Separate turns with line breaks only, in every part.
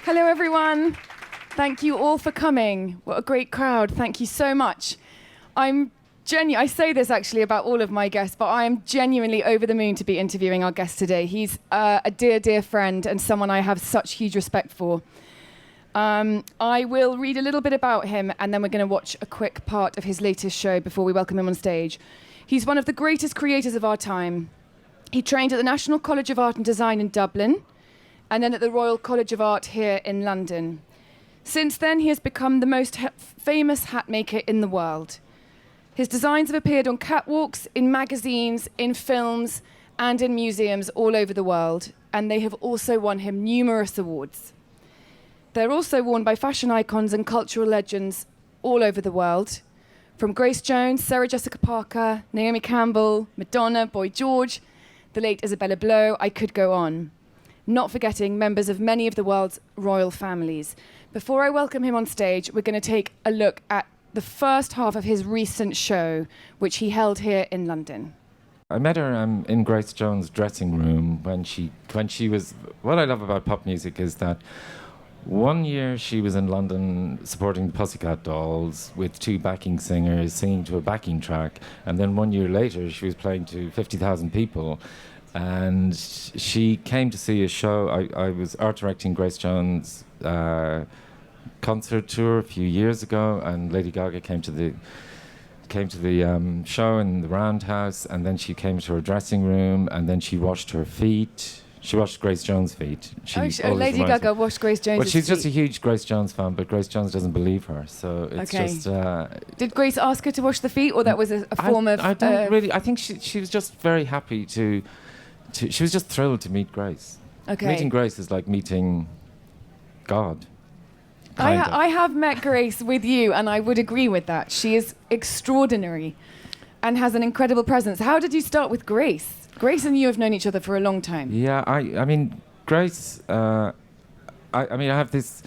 Hello, everyone. Thank you all for coming. What a great crowd. Thank you so much. I say this actually about all of my guests, but I am genuinely over the moon to be interviewing our guest today. He's a dear, dear friend and someone I have such huge respect for. I will read a little bit about him, and then we're going to watch a quick part of his latest show before we welcome him on stage. He's one of the greatest creators of our time. He trained at the National College of Art and Design in Dublin, and then at the Royal College of Art here in London. Since then, he has become the most famous hat maker in the world. His designs have appeared on catwalks, in magazines, in films, and in museums all over the world, and they have also won him numerous awards. They're also worn by fashion icons and cultural legends all over the world, from Grace Jones, Sarah Jessica Parker, Naomi Campbell, Madonna, Boy George, the late Isabella Blow. I could go on. Not forgetting members of many of the world's royal families. Before I welcome him on stage, we're going to take a look at the first half of his recent show, which he held here in London.
I met her in Grace Jones' dressing room when she was... What I love about pop music is that one year she was in London supporting the Pussycat Dolls with two backing singers singing to a backing track, and then 1 year later she was playing to 50,000 people. And she came to see a show. I was art directing Grace Jones' concert tour a few years ago, and Lady Gaga came to the show in the Roundhouse, and then she came to her dressing room, and then she washed her feet. She washed Grace Jones' feet.
Lady Gaga washed Grace Jones' feet.
Well, she's just a huge Grace Jones fan, but Grace Jones doesn't believe her, so it's just...
Did Grace ask her to wash the feet, or that was a form of...
I don't really... I think she was just very happy to... She was just thrilled to meet Grace.
Okay.
Meeting Grace is like meeting God.
I have met Grace with you, and I would agree with that. She is extraordinary and has an incredible presence. How did you start with Grace? Grace and you have known each other for a long time.
Yeah, I mean, Grace... I have this...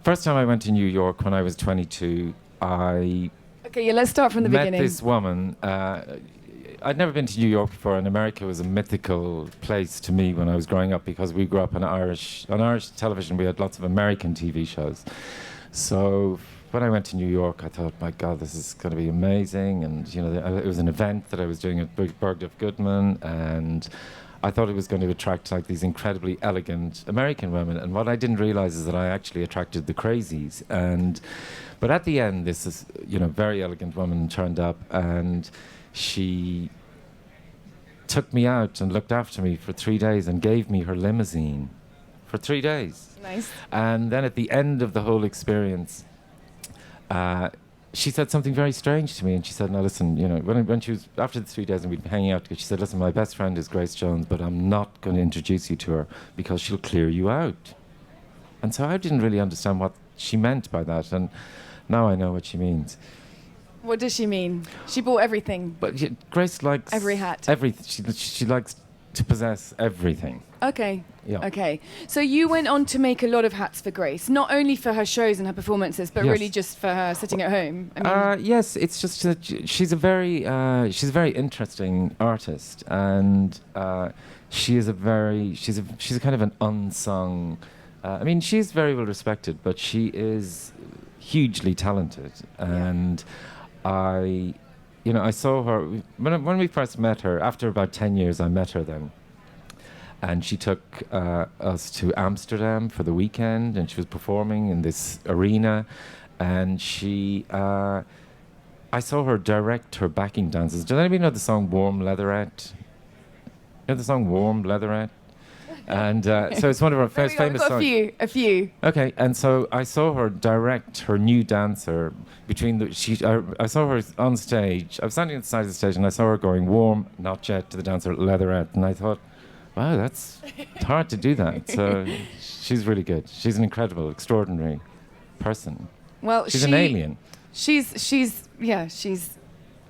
First time I went to New York when I was 22,
let's start from the beginning.
Met this woman... I'd never been to New York before, and America was a mythical place to me when I was growing up, because we grew up on Irish television. We had lots of American TV shows. So when I went to New York, I thought, my God, this is going to be amazing. And it was an event that I was doing at Bergdorf Goodman, and I thought it was going to attract like these incredibly elegant American women. And what I didn't realize is that I actually attracted the crazies. But at the end, this is very elegant woman turned up, and she took me out and looked after me for 3 days and gave me her limousine for 3 days.
Nice.
And then at the end of the whole experience, she said something very strange to me. And she said, "Now listen, when she was after the 3 days and we'd been hanging out, she said, listen, my best friend is Grace Jones, but I'm not going to introduce you to her because she'll clear you out." And so I didn't really understand what she meant by that. And now I know what she means.
What does she mean? She bought everything.
But Grace likes...
Every hat.
She likes to possess everything.
Okay.
Yeah.
Okay. So you went on to make a lot of hats for Grace, not only for her shows and her performances, but really just for her sitting at home.
Yes, it's just that she's a very interesting artist, and she's a kind of an unsung... she's very well respected, but she is hugely talented, and... I saw her when we first met her. After about 10 years, I met her then, and she took us to Amsterdam for the weekend, and she was performing in this arena, and I saw her direct her backing dances. Does anybody know the song "Warm Leatherette"? You know the song "Warm Leatherette"? And so it's one of her famous songs.
A few.
Okay, and so I saw her direct her new dancer I saw her on stage. I was standing at the side of the stage, and I saw her going "Warm, not yet" to the dancer Leatherette, and I thought, wow, that's hard to do that. So she's really good. She's an incredible, extraordinary person.
Well,
she's an alien.
She's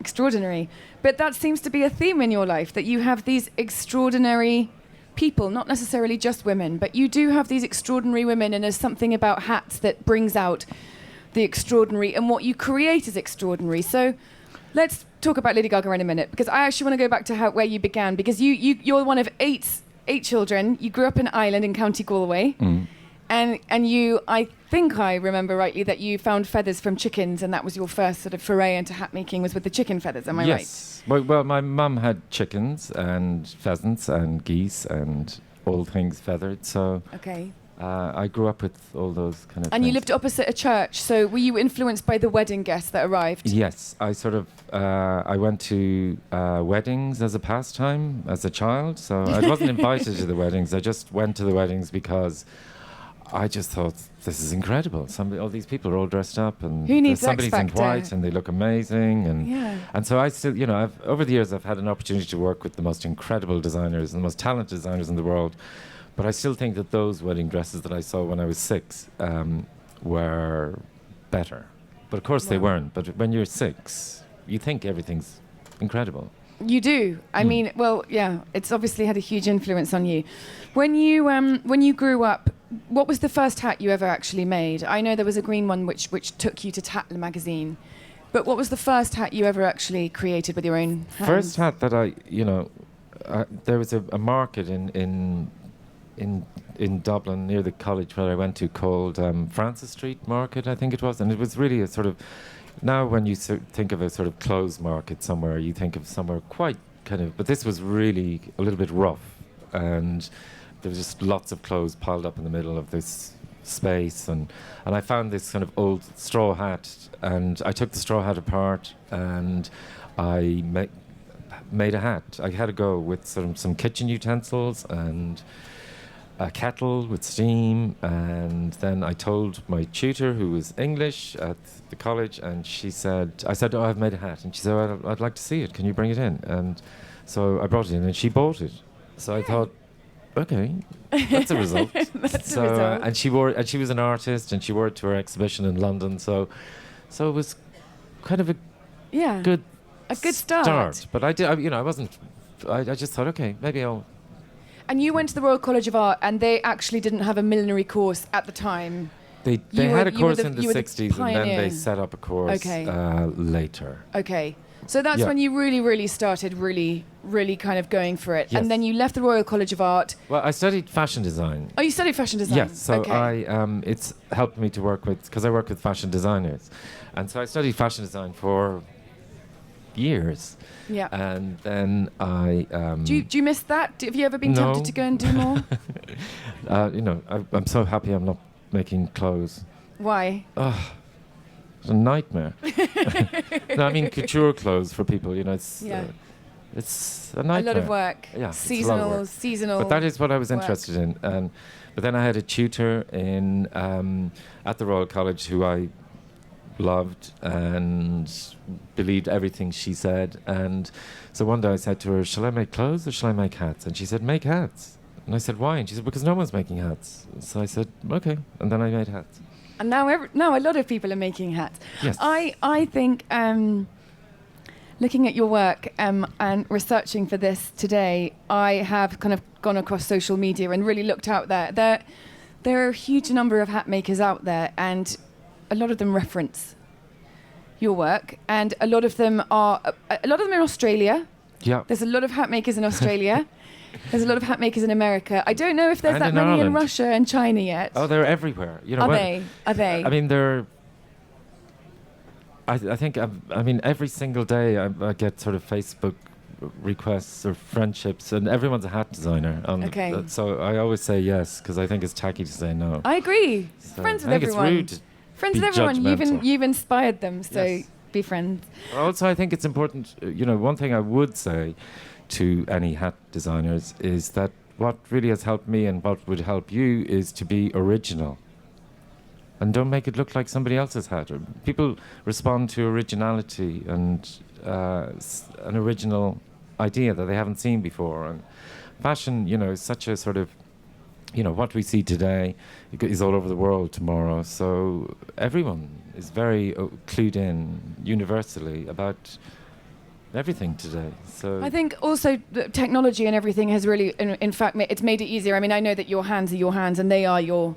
extraordinary. But that seems to be a theme in your life, that you have these extraordinary people, not necessarily just women, but you do have these extraordinary women, and there's something about hats that brings out the extraordinary, and what you create is extraordinary. So let's talk about Lady Gaga in a minute, because I actually want to go back to where you began, because you're one of eight children. You grew up in Ireland in County Galway. And you, I think I remember rightly that you found feathers from chickens, and that was your first sort of foray into hat making was with the chicken feathers. Am I right?
Yes. Well, my mum had chickens and pheasants and geese and all things feathered. So
Okay.
I grew up with all those kind of
And
things.
you lived opposite a church, so were you influenced by the wedding guests that arrived?
Yes, I sort of I went to weddings as a pastime as a child. So I wasn't invited to the weddings. I just went to the weddings because I just thought this is incredible. All these people are all dressed up, and
Who needs
somebody's
X
in
Factor?
white, and they look amazing. And
Yeah.
and so I still, over the years, I've had an opportunity to work with the most incredible designers and the most talented designers in the world. But I still think that those wedding dresses that I saw when I was 6 were better. But of course they
Wow.
weren't. But when you're 6, you think everything's incredible.
You do. I mean, well, yeah, it's obviously had a huge influence on you. When you grew up, what was the first hat you ever actually made? I know there was a green one which took you to Tatler magazine. But what was the first hat you ever actually created with your own hands?
First hat that there was a market in Dublin near the college where I went to called Francis Street Market, I think it was, and it was really a sort of, now when you think of a sort of clothes market somewhere, you think of somewhere quite kind of, but this was really a little bit rough, and there was just lots of clothes piled up in the middle of this space, and I found this kind of old straw hat, and I took the straw hat apart, and I made a hat. I had to go with some kitchen utensils and a kettle with steam, and then I told my tutor, who was English at the college, and I said, oh, I've made a hat, and she said, well, I'd like to see it, can you bring it in? And so I brought it in, and she bought it. So I thought, okay, that's a result.
That's a result.
And she was an artist, and she wore it to her exhibition in London, so it was kind of a good start. But I just thought, okay, maybe I'll.
And you went to the Royal College of Art, and they actually didn't have a millinery course at the time.
They had a course in the 60s, and then they set up a course later.
Okay. So that's when you really, really started really, really kind of going for it.
Yes.
And then you left the Royal College of Art.
Well, I studied fashion design.
Oh, you studied fashion design?
Yes, so it's helped me to work with, because I work with fashion designers. And so I studied fashion design for years.
Yeah.
And then I...
do you miss that? Have you ever been tempted to go and do more?
I'm so happy I'm not making clothes.
Why?
It's a nightmare. No, I mean couture clothes for people, it's a nightmare.
A lot of work.
Yeah, it's a lot of work.
Seasonal.
But that is what I was
work.
interested in. But then I had a tutor at the Royal College who I loved and believed everything she said. And so one day I said to her, shall I make clothes or shall I make hats? And she said, make hats. And I said, why? And she said, because no one's making hats. So I said, okay. And then I made hats.
And now a lot of people are making hats.
Yes.
I think looking at your work and researching for this today, I have kind of gone across social media and really looked out there. There are a huge number of hat makers out there, and a lot of them reference your work, and a lot of them are in Australia.
Yeah.
There's a lot of hat makers in Australia. There's a lot of hat makers in America. I don't know if there's
And
that
in
many in
Ireland.
Russia and China yet.
Oh, they're everywhere.
Are they?
I mean, I think every single day I get sort of Facebook requests or friendships, and everyone's a hat designer.
Okay.
So I always say yes, because I think it's tacky to say no.
I agree.
So
Friends with
I think
everyone.
it's rude to
Friends
be
with everyone.
judgmental.
You've inspired them, so
Yes.
be friends.
Also, I think it's important, one thing I would say to any hat designers is that what really has helped me and what would help you is to be original. And don't make it look like somebody else's hat. People respond to originality and an original idea that they haven't seen before. And fashion, is such a sort of, what we see today is all over the world tomorrow. So everyone is very clued in universally about everything today. So
I think also the technology and everything has really, in fact, it's made it easier. I mean, I know that your hands are your hands, and they are your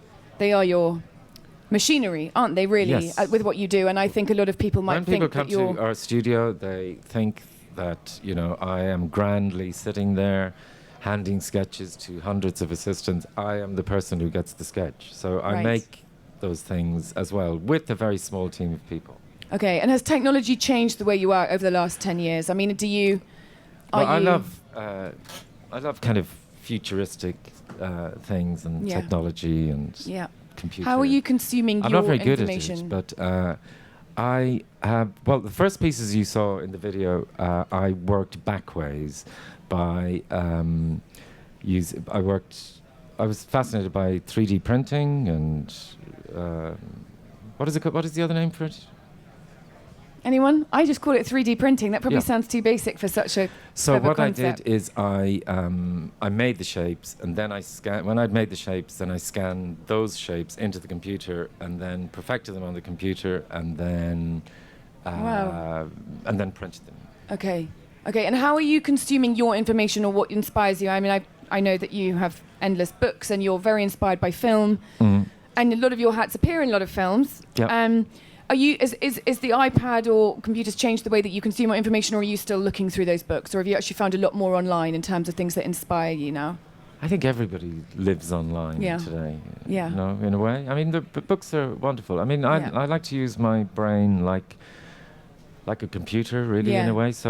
machinery, aren't they? Really,
Yes.
with what you do. And I think a lot of people might
when
think
people
that
come
you're.
to our studio, they think that I am grandly sitting there handing sketches to hundreds of assistants. I am the person who gets the sketch. So I
Right.
make those things as well with a very small team of people.
Okay, and has technology changed the way you are over the last 10 years? I mean,
I love kind of futuristic things and
Yeah.
technology and
Yeah.
computer.
How are you consuming
I'm
your
not very good at
information?
it, but I have. Well, the first pieces you saw in the video, I worked backways by I was fascinated by 3D printing and what is it? What is the other name for it?
Anyone? I just call it 3D printing. That probably
Yeah.
sounds too basic for such a
So
clever
what
concept.
I did is I made the shapes, and then I scan. When I'd made the shapes, then I scanned those shapes into the computer, and then perfected them on the computer, and then
Wow.
and then printed them.
Okay. Okay, and how are you consuming your information, or what inspires you? I mean, I know that you have endless books and you're very inspired by film, and a lot of your hats appear in a lot of films.
Yeah.
Are you is the iPad or computers changed the way that you consume your information, or are you still looking through those books, or have you actually found a lot more online in terms of things that inspire you now?
I think everybody lives online
Yeah.
today.
Yeah.
You know, in a way. I mean, the books are wonderful. I mean,
Yeah.
I like to use my brain like a computer, really, in
Yeah.
a way. So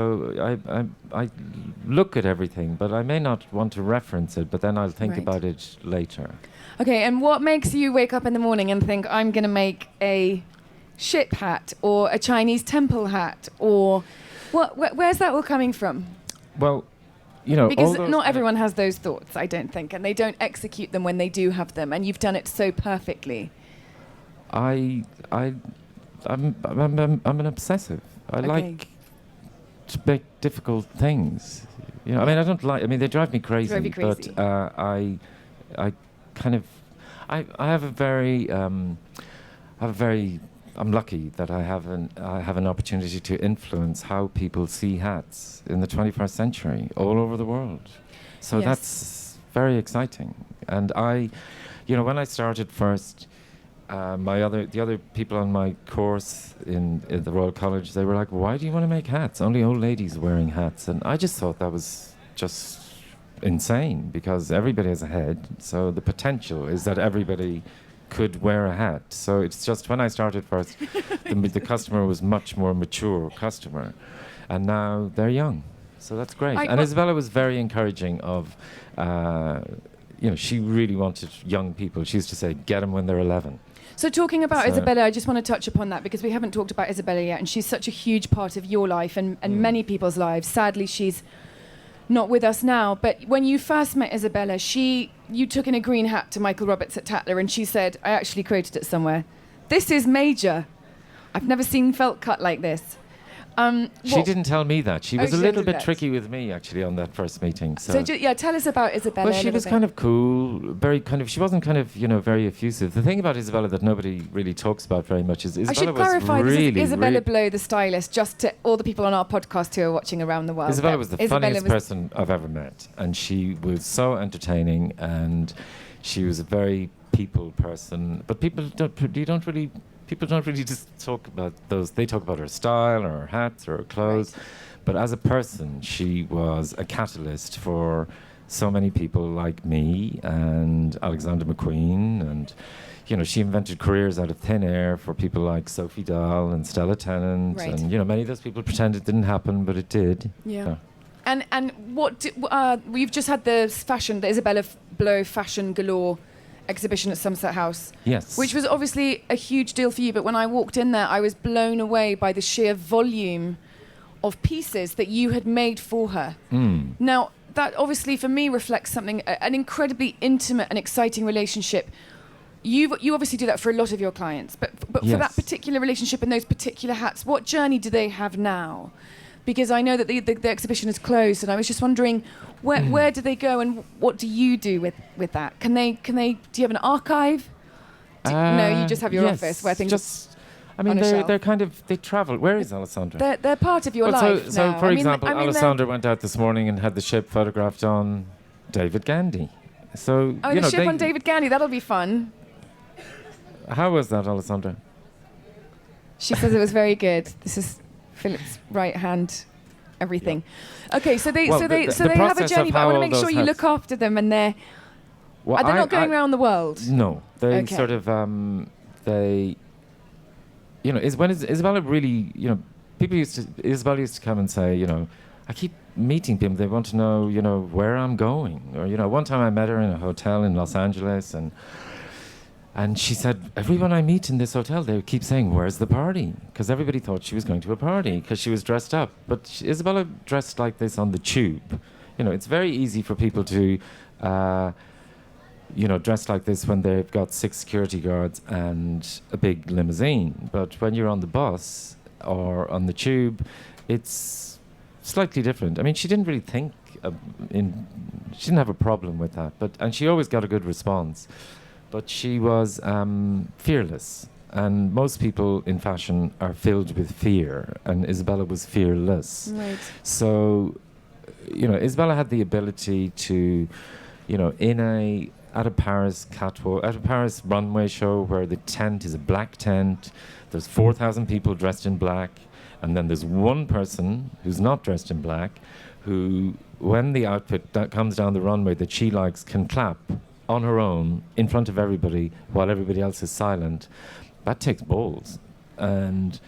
I look at everything, but I may not want to reference it. But then I'll think
Right.
about it later.
Okay, and what makes you wake up in the morning and think, I'm going to make a ship hat or a Chinese temple hat, or where's that all coming from?
Well, you know,
Because
all those
not
kind of-
everyone has those thoughts, I don't think, and they don't execute them when they do have them, and you've done it so perfectly.
I'm an obsessive. I
Okay.
like to make difficult things. You know, I mean, I don't like. I mean, they drive me crazy.
Drive you crazy.
But I kind of, I have a very, I'm lucky that I have an opportunity to influence how people see hats in the 21st century all over the world. So
Yes.
that's very exciting. And when I started first. The other people on my course in the Royal College, they were like, "Why do you want to make hats? Only old ladies wearing hats." And I just thought that was just insane, because everybody has a head, so the potential is that everybody could wear a hat. So it's just when I started first, the customer was much more mature customer, and now they're young. So that's great. And Isabella was very encouraging of. She really wanted young people. She used to say, "Get them when they're 11."
So talking about Isabella, I just want to touch upon that, because we haven't talked about Isabella yet, and she's such a huge part of your life and many people's lives. Sadly, she's not with us now, but when you first met Isabella, you took in a green hat to Michael Roberts at Tatler, and she said, I actually quoted it somewhere, "This is major. I've never seen felt cut like this."
She didn't tell me that. She was
she
a
didn't
little
do
bit
that.
tricky with me, actually, on that first meeting.
So tell us about Isabella.
Well, she was kind of cool, very kind of. She wasn't kind of, very effusive. The thing about Isabella that nobody really talks about very much is
I
Isabella
should clarify,
was really,
this is Isabella Blow, the stylist, just to all the people on our podcast who are watching around the world.
Isabella was the
Isabella
funniest person I've ever met, and she was so entertaining, and she was a very people person. But people don't really just talk about those. They talk about her style or her hats or her clothes.
Right.
But as a person, she was a catalyst for so many people like me and Alexander McQueen. And, she invented careers out of thin air for people like Sophie Dahl and Stella Tennant.
Right.
And, many of those people pretend it didn't happen, but it did.
Yeah.
So.
And we've just had the Isabella Blow Fashion Galore exhibition at Somerset House.
Yes.
Which was obviously a huge deal for you, but when I walked in there, I was blown away by the sheer volume of pieces that you had made for her. Now, that obviously for me reflects something, an incredibly intimate and exciting relationship. You obviously do that for a lot of your clients, but
Yes.
for that particular relationship and those particular hats, what journey do they have now? Because I know that the exhibition is closed, and I was just wondering, where do they go, and what do you do with that? Do you have an archive? No, you just have your office where things.
They travel. Where is Alessandra?
They're part of your life
So
now.
for example,
I mean,
Alessandra went out this morning and had the ship photographed on David Gandy. So
the ship on David Gandy, that'll be fun.
How was that, Alessandra?
She says it was very good. This is Philip's right hand everything. Okay, so they
Well,
so they
the
so they have a
process
journey,
of
but I
how
want to
all
make sure
those
you
hats-
look after them, and they're
Well,
are they not going
I-
around the world?
No, they
Okay.
sort of they, Isabella really, Isabella used to come and say, I keep meeting people. They want to know, where I'm going, or one time I met her in a hotel in Los Angeles, and she said, everyone I meet in this hotel, they keep saying, where's the party? Because everybody thought she was going to a party because she was dressed up. But Isabella dressed like this on the tube. It's very easy for people to, dress like this when they've got 6 security guards and a big limousine. But when you're on the bus or on the tube, it's slightly different. I mean, she didn't really think, she didn't have a problem with that. And she always got a good response. But she was fearless. And most people in fashion are filled with fear. And Isabella was fearless.
Right.
So, Isabella had the ability to, at a Paris catwalk, at a Paris runway show where the tent is a black tent, there's 4,000 people dressed in black, and then there's one person who's not dressed in black, who, when the outfit comes down the runway that she likes, can clap on her own in front of everybody while everybody else is silent. That takes balls. And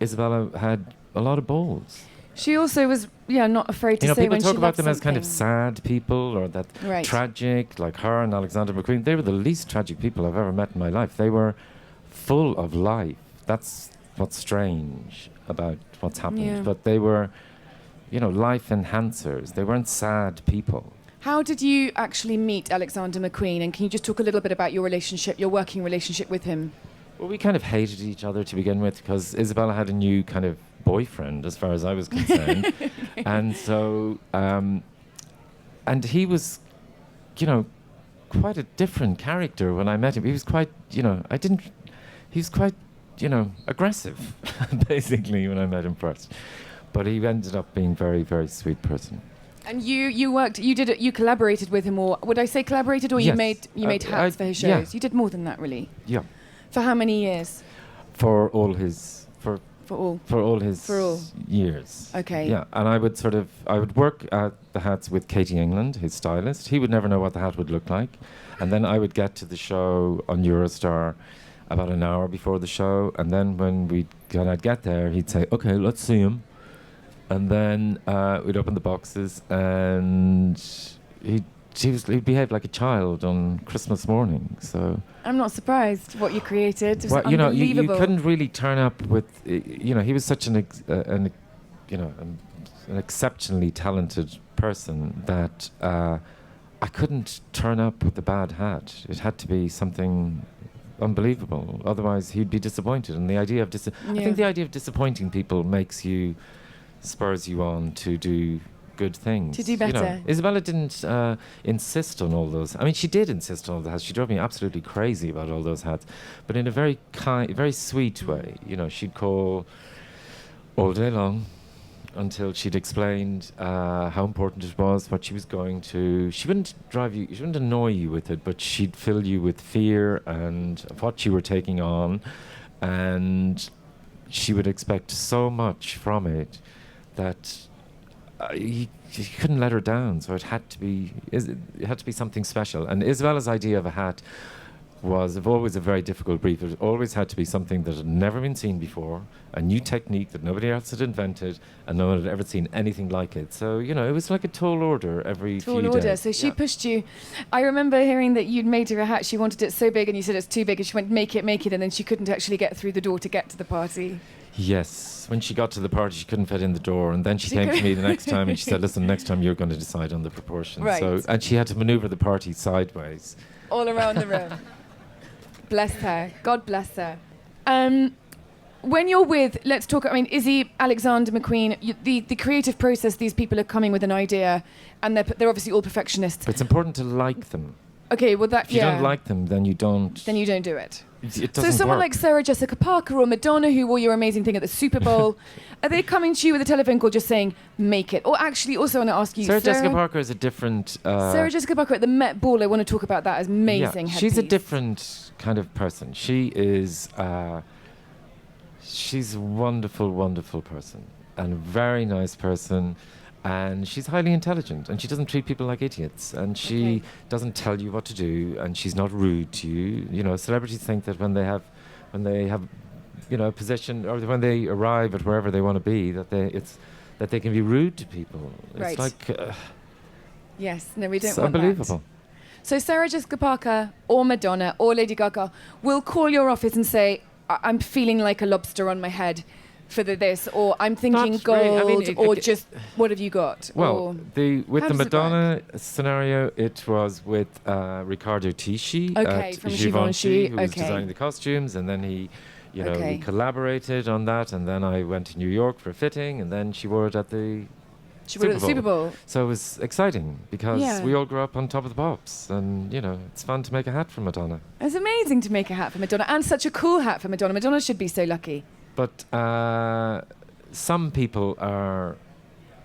Isabella had a lot of balls.
She also was, not afraid to say
people
when she
talk about
loved
them as kind of
something.
sad people or that
Right.
tragic, like her and Alexander McQueen. They were the least tragic people I've ever met in my life. They were full of life. That's what's strange about what's happened.
Yeah.
But they were, life enhancers. They weren't sad people.
How did you actually meet Alexander McQueen? And can you just talk a little bit about your relationship, your working relationship with him?
Well, we kind of hated each other to begin with because Isabella had a new kind of boyfriend, as far as I was concerned. And so, and he was, quite a different character when I met him. He was quite, he was quite, aggressive, basically, when I met him first. But he ended up being a very, very sweet person.
And you collaborated with him, or would I say collaborated, or
Yes.
you made hats for his shows?
yeah.
You did more than that, really.
Yeah.
For how many years?
For all his
For all.
years.
Okay.
Yeah, and I would work at the hats with Katie England, his stylist. He would never know what the hat would look like. And then I would get to the show on Eurostar about an hour before the show. And then when I'd get there, he'd say, okay, let's see him. And then we'd open the boxes and he'd behave like a child on Christmas morning. So
I'm not surprised what you created. It was
well, you
unbelievable.
couldn't really turn up with, he was such an exceptionally talented person that I couldn't turn up with a bad hat. It had to be something unbelievable. Otherwise, he'd be disappointed. And the idea of I think the idea of disappointing people spurs you on to do good things.
To do better.
Isabella didn't insist on all those. I mean, she did insist on all the hats. She drove me absolutely crazy about all those hats, but in a very kind, very sweet way. She'd call all day long until she'd explained how important it was, what she was going to. She wouldn't annoy you with it, but she'd fill you with fear and what you were taking on, and she would expect so much from it that you couldn't let her down. So it had to be something special. And Isabella's idea of a hat was always a very difficult brief. It always had to be something that had never been seen before, a new technique that nobody else had invented, and no one had ever seen anything like it. So, it was like a tall order every few days.
Tall order. So she pushed you. I remember hearing that you'd made her a hat. She wanted it so big, and you said it's too big, and she went, make it, and then she couldn't actually get through the door to get to the party.
Yes. When she got to the party, she couldn't fit in the door, and then she came to me the next time, and she said, listen, next time you're going to decide on the proportions.
Right.
So, and she had to maneuver the party sideways.
All around the room. Bless her. God bless her. When you're let's talk, Izzy, Alexander McQueen, the creative process, these people are coming with an idea, and they're obviously all perfectionists.
But it's important to like them.
Okay, well
If you don't like them, then you don't.
Then you don't do it.
It
So
doesn't
someone
work.
like Sarah Jessica Parker or Madonna, who wore your amazing thing at the Super Bowl, are they coming to you with a telephone call just saying, make it? Or actually, also want to ask you,
Sarah Jessica Parker is a different.
Sarah Jessica Parker at the Met Ball, I want to talk about that as amazing
Yeah, she's a
headpiece.
different kind of person. She is. She's a wonderful, wonderful person. and a very nice person. And she's highly intelligent, and she doesn't treat people like idiots, and she doesn't tell you what to do, and she's not rude to you. You know, celebrities think that when they have, a position, or when they arrive at wherever they want to be, that they can be rude to people.
Right.
It's like
Yes, no, we don't
it's
want
unbelievable.
that. So Sarah Jessica Parker or Madonna or Lady Gaga will call your office and say, I'm feeling like a lobster on my head for this, or I'm thinking
Not
gold,
really. I mean,
or just what have you got?
Well,
Or
with
how
the
does it
Madonna scenario, it was with Riccardo Tisci
Okay,
at
from
Givenchy,
Givenchy,
who was
okay.
designing the costumes, and then he, we
Okay.
collaborated on that, and then I went to New York for a fitting, and then she wore it at the
she would at the Super Bowl.
So it was exciting because
Yeah.
we all grew up on Top of the Pops, and it's fun to make a hat for Madonna.
It's amazing to make a hat for Madonna, and such a cool hat for Madonna. Madonna should be so lucky.
But some people are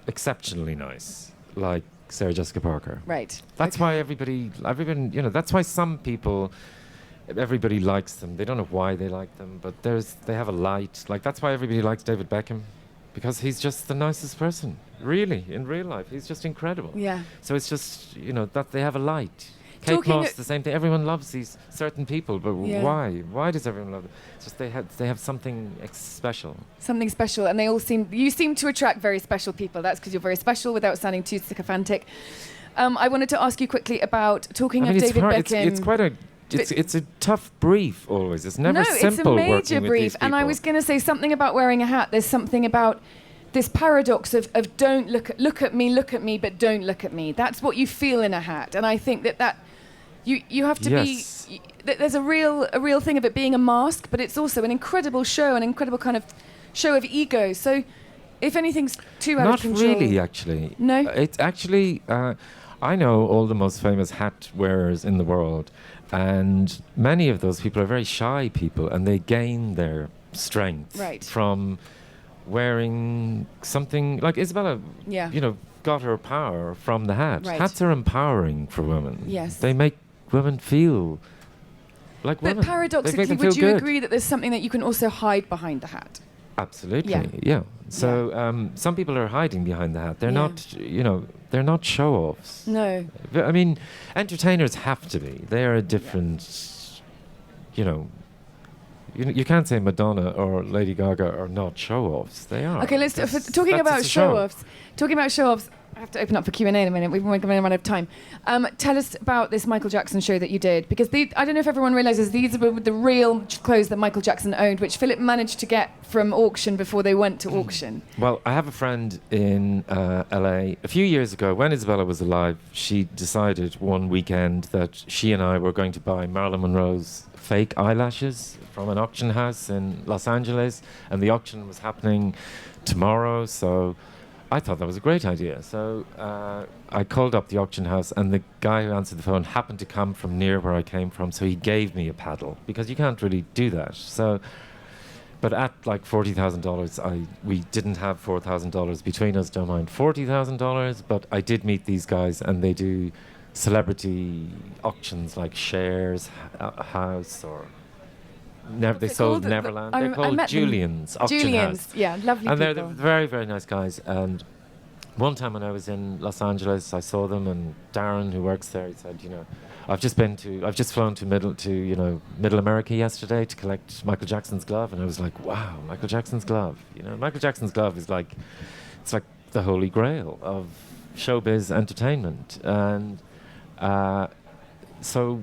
exceptionally nice, like Sarah Jessica Parker.
Right.
That's why everybody, that's why some people, everybody likes them. They don't know why they like them, but they have a light. Like, that's why everybody likes David Beckham, because he's just the nicest person, really, in real life. He's just incredible.
Yeah.
So it's just, that they have a light. Kate
Talking
Moss, the same thing. Everyone loves these certain people, but
Yeah.
why? Why does everyone love them? It's just they have something special.
Something special, and you seem to attract very special people. That's because you're very special without sounding too sycophantic. I wanted to ask you quickly about talking of
it's
David
hard.
Beckham.
It's quite a. It's a tough brief always. It's never
no,
simple.
it's a major
working with
brief.
these
And I
people.
was going to say something about wearing a hat. There's something about this paradox of don't look at me, but don't look at me. That's what you feel in a hat, and I think that you have to
Yes.
be. There's a real thing of it being a mask, but it's also an incredible show, an incredible kind of show of ego. So, if anything's too out of
Not
control,
really, actually.
No?
It's actually. I know all the most famous hat wearers in the world, and many of those people are very shy people, and they gain their strength
Right.
from wearing something like Isabella.
Yeah.
Got her power from the hat.
Right.
Hats are empowering for women.
Yes.
They make women feel like
But
women. They
paradoxically,
make them
would
feel
you
good.
agree that there's something that you can also hide behind the hat?
Absolutely, yeah. So some people are hiding behind the hat. They're
Yeah.
not, they're not show-offs.
No.
I mean, entertainers have to be. They are a different, you can't say Madonna or Lady Gaga are not show-offs. They are.
Okay, let's talking
That's
about
a show.
show-offs. Talking about show-offs, I have to open up for Q&A in a minute. We're going out of time. Tell us about this Michael Jackson show that you did, because I don't know if everyone realizes these were the real clothes that Michael Jackson owned, which Philip managed to get from auction before they went to auction.
Well, I have a friend in LA. A few years ago, when Isabella was alive, she decided one weekend that she and I were going to buy Marilyn Monroe's fake eyelashes from an auction house in Los Angeles, and the auction was happening tomorrow, so I thought that was a great idea. So I called up the auction house, and the guy who answered the phone happened to come from near where I came from, so he gave me a paddle, because you can't really do that. So, but at like $40,000, we didn't have $4,000 between us, don't mind $40,000, but I did meet these guys, and they do celebrity auctions like Cher's house, or they sold
called?
Neverland.
I
They're called
met them.
Julian's Auction
Julian's,
House.
yeah, lovely
And
people.
they're very, very nice guys. And one time when I was in Los Angeles, I saw them, and Darren, who works there, he said, I've just flown to Middle America yesterday to collect Michael Jackson's glove, and I was like, wow, Michael Jackson's glove. Michael Jackson's glove is like, it's like the holy grail of showbiz entertainment. And so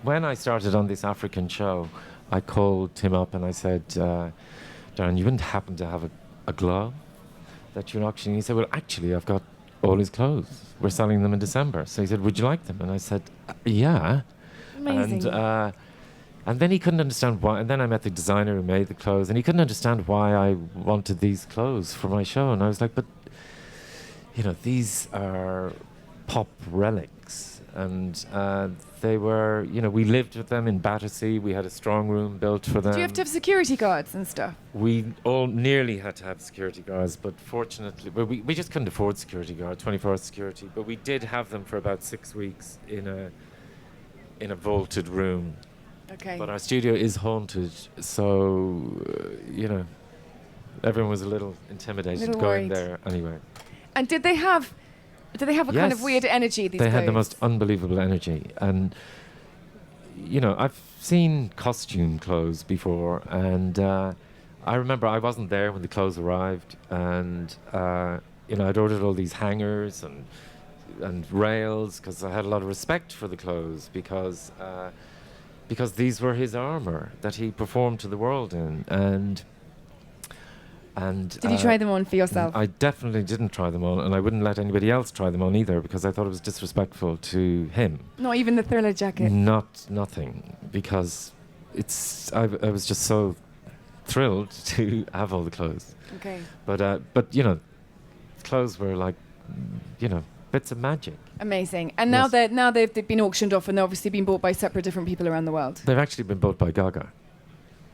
when I started on this African show, I called him up and I said, Darren, you wouldn't happen to have a glove that you're auctioning? He said, well, actually, I've got all his clothes. We're selling them in December. So he said, would you like them? And I said, yeah.
Amazing.
And then he couldn't understand why. And then I met the designer who made the clothes, and he couldn't understand why I wanted these clothes for my show. And I was like, but, these are pop relics. And they were, we lived with them in Battersea. We had a strong room built for them.
Do you have to have security guards and stuff?
We all nearly had to have security guards, but fortunately, we just couldn't afford security guard, 24-hour security. But we did have them for about 6 weeks in a vaulted room.
Okay.
But our studio is haunted, so everyone was a little intimidated
Little
going
worried.
there anyway.
And did they have a kind of
Yes.
weird energy, these
They had the
clothes?
most unbelievable energy. And, you know, I've seen costume clothes before, and I remember I wasn't there when the clothes arrived, and, you know, I'd ordered all these hangers and rails because I had a lot of respect for the clothes because these were his armor that he performed to the world in. And
Did you try them on for yourself?
I definitely didn't try them on, and I wouldn't let anybody else try them on either because I thought it was disrespectful to him.
Not even the Thriller jacket?
Nothing, because I was just so thrilled to have all the clothes.
Okay.
But you know, clothes were like, you know, bits of magic.
Amazing. And now
Yes.
they've been auctioned off, and they're obviously been bought by separate different people around the world.
They've actually been bought by Gaga.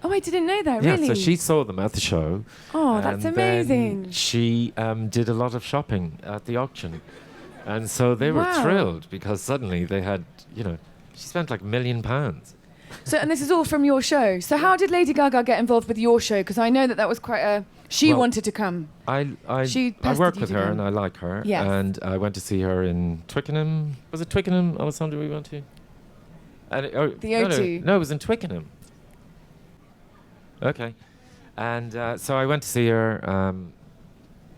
Oh, I didn't know that,
Yeah,
really?
so she saw them at the show.
Oh, that's
and then
amazing.
she did a lot of shopping at the auction. And so they were
Wow.
thrilled because suddenly they had, you know, she spent like £1 million.
So, and this is all from your show. So how did Lady Gaga get involved with your show? Because I know that was quite a... She
Well,
wanted to come. She
I
pestered
work
you
with
to
her
come.
and I like her.
Yes.
And I went to see her in Twickenham. Was it Twickenham, Alessandra, we went to? And
The
no,
O2.
No, it was in Twickenham. Okay. And so I went to see her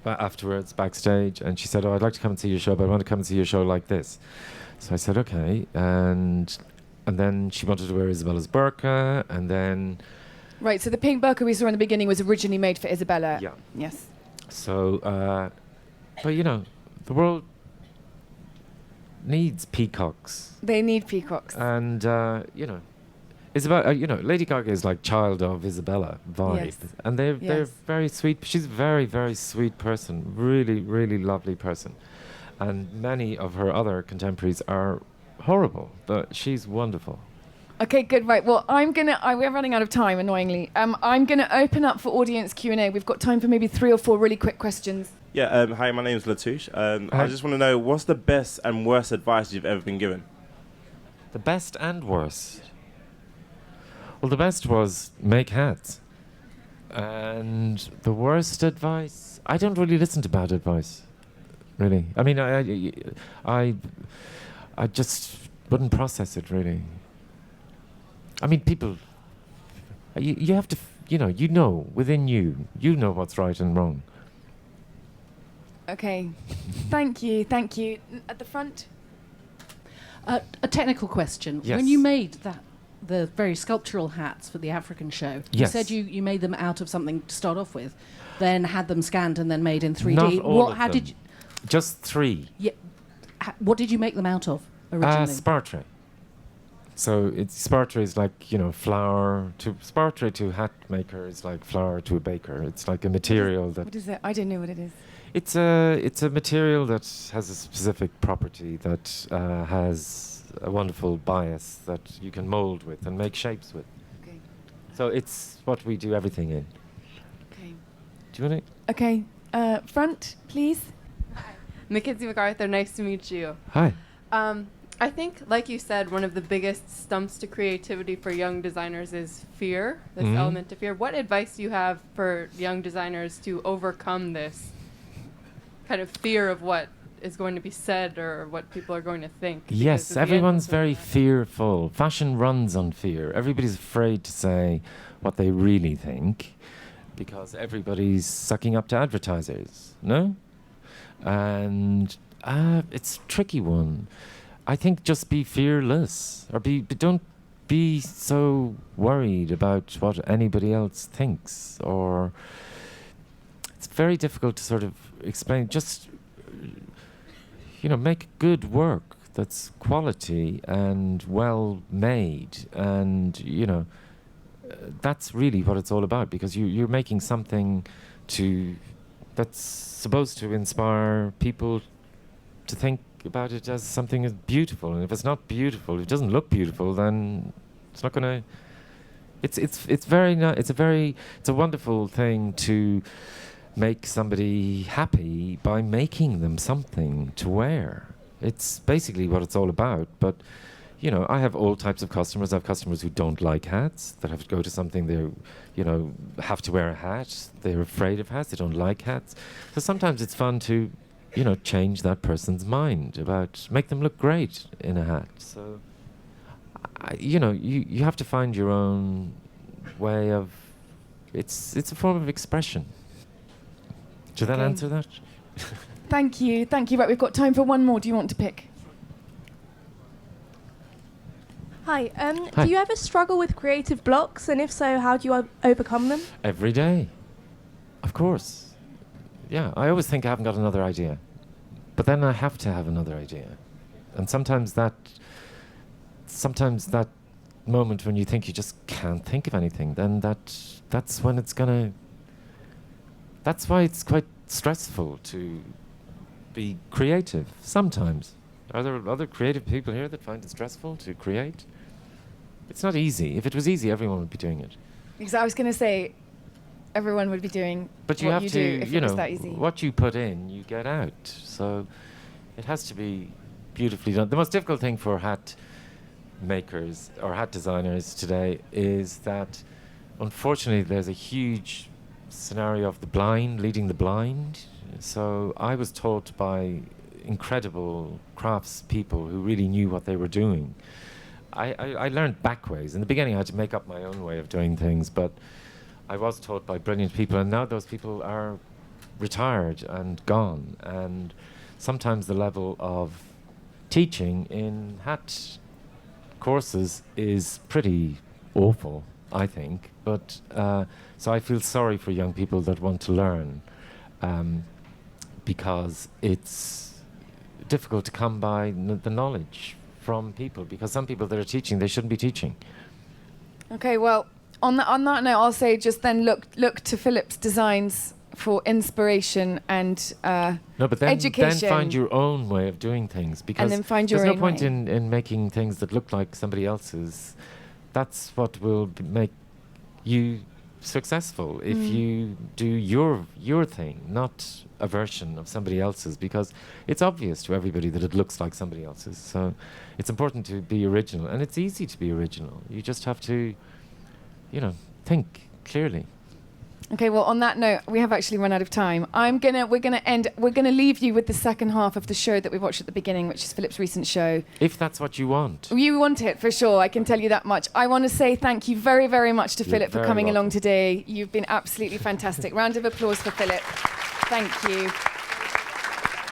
afterwards, backstage, and she said, "Oh, I'd like to come and see your show, but I want to come and see your show like this." So I said, "Okay." And then she wanted to wear Isabella's burqa, and then...
Right, so the pink burqa we saw in the beginning was originally made for Isabella.
Yeah.
Yes.
So, but you know, the world needs peacocks.
They need peacocks.
And, you know, Isabella, you know, Lady Gaga is like child of Isabella vibe.
Yes.
And they're
Yes.
very sweet. She's a very, very sweet person. Really, really lovely person. And many of her other contemporaries are horrible, but she's wonderful.
Okay, good. Right. Well, we're running out of time, annoyingly. I'm gonna open up for audience Q&A. We've got time for maybe 3 or 4 really quick questions.
Yeah, hi, my name's Latouche.
Hi.
I just want to know, what's the best and worst advice you've ever been given?
The best and worst. Well, the best was make hats. And the worst advice, I don't really listen to bad advice, really. I mean, I just wouldn't process it, really. I mean, people, you have to, you know, within you know what's right and wrong.
Okay. Thank you. At the front.
A technical question.
Yes.
When you made the very sculptural hats for the African show, you
Yes.
said you made them out of something to start off with, then had them scanned and then made in 3D.
Not all of
How
them.
did you?
Just 3.
Yeah, what did you make them out of originally?
Spartray. So Spartray is like, you know, Spartray to hat maker is like flour to a baker. It's like a material that...
What is it? I don't know what it is.
It's a material that has a specific property that has a wonderful bias that you can mold with and make shapes with.
Okay.
So it's what we do everything in.
Okay.
Do you want to...
Okay. Front, please.
Mackenzie MacArthur, nice to meet you.
Hi.
I think, like you said, one of the biggest stumps to creativity for young designers is fear, this
Mhm.
element of fear. What advice do you have for young designers to overcome this kind of fear of what is going to be said or what people are going to think? Because
Yes,
at the end
everyone's
of
very
the-
fearful. Fashion runs on fear. Everybody's afraid to say what they really think because everybody's sucking up to advertisers, no? And it's a tricky one. I think just be fearless, or don't be so worried about what anybody else thinks, or it's very difficult to sort of explain. Just, you know, make good work that's quality and well made, and you know, that's really what it's all about, because you're making something that's supposed to inspire people to think about it as something as beautiful. And if it's not beautiful, if it doesn't look beautiful, then it's not going to... It's a wonderful thing to make somebody happy by making them something to wear. It's basically what it's all about. But, you know, I have all types of customers. I have customers who don't like hats, that have to go to something they, you know, have to wear a hat. They're afraid of hats. They don't like hats. So sometimes it's fun to, you know, change that person's mind about, make them look great in a hat. So, you know, you have to find your own way of, it's a form of expression. Did that
Okay.
answer that?
Thank you. Right, we've got time for one more. Do you want to pick?
Hi.
Hi.
Do you ever struggle with creative blocks? And if so, how do you overcome them?
Every day. Of course. Yeah, I always think I haven't got another idea. But then I have to have another idea. And sometimes that moment when you think you just can't think of anything, then that's when it's gonna... That's why it's quite stressful to be creative, sometimes. Are there other creative people here that find it stressful to create? It's not easy. If it was easy, everyone would be doing it.
Because I was going to say, everyone would be doing
But you
what
have
you
to,
do if
you
it was
know,
that easy.
what you put in, you get out. So it has to be beautifully done. The most difficult thing for hat makers or hat designers today is that, unfortunately, there's a huge scenario of the blind leading the blind. So I was taught by incredible crafts people who really knew what they were doing. I learned back ways. In the beginning, I had to make up my own way of doing things, but I was taught by brilliant people, and now those people are retired and gone. And sometimes the level of teaching in hat courses is pretty awful, I think. But so I feel sorry for young people that want to learn, because it's difficult to come by the knowledge from people, because some people that are teaching, they shouldn't be teaching.
Okay, well, on that note, I'll say just then look to Philip's designs for inspiration and
No, but then
education.
find your own way of doing things, because
then find your
there's no
own
point
way.
in making things that look like somebody else's. That's what will make you successful, if you do your thing, not a version of somebody else's, because it's obvious to everybody that it looks like somebody else's. So it's important to be original, and it's easy to be original. You just have to, you know, think clearly.
Okay, well, on that note, we have actually run out of time. We're gonna leave you with the second half of the show that we watched at the beginning, which is Philip's recent show.
If that's what you want.
You want it, for sure, I can tell you that much. I want to say thank you very, very much to
You're
Philip for
very
coming along
welcome.
today. You've been absolutely fantastic. Round of applause for Philip. Thank you.